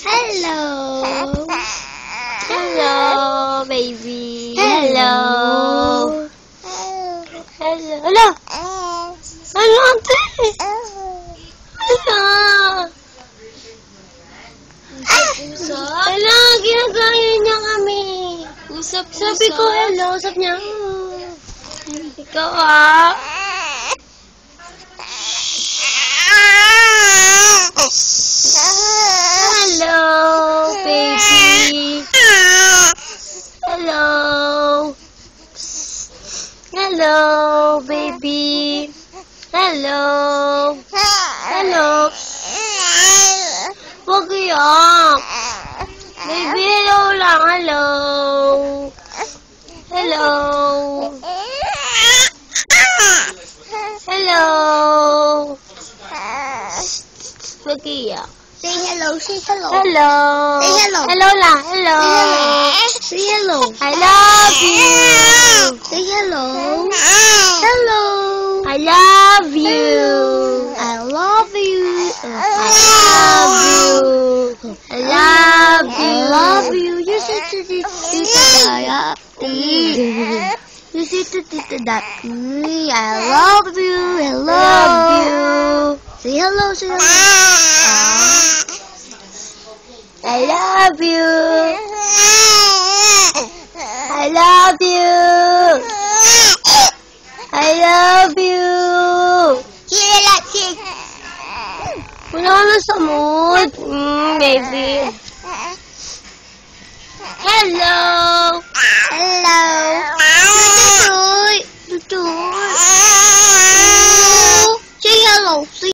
Hello. Hello, baby. Hello. Hello. Hello. Hello, ate. Hello. Hello, ginagaya niya kami. Usap. Sabi ko, hello. Sabi niya, ikaw ah. Hello, baby. Hello. Hello, baby. Hello. Hello. Huwag iyak. Baby, hello lang. Hello. Hello. Hello. Huwag iyak. Say hello. Say hello. Hello. Say hello. Hello lang. Hello. Say hello. I love you. Say hello. Hello. I love you. I love you. I love you. I love I you. love you. You say to Tita Daya. You say to Tita that. I love you. I love you. Say hello. Say hello. I love you. I love you. I love you. Wala ka na sa mood. Baby. Hello. Hello.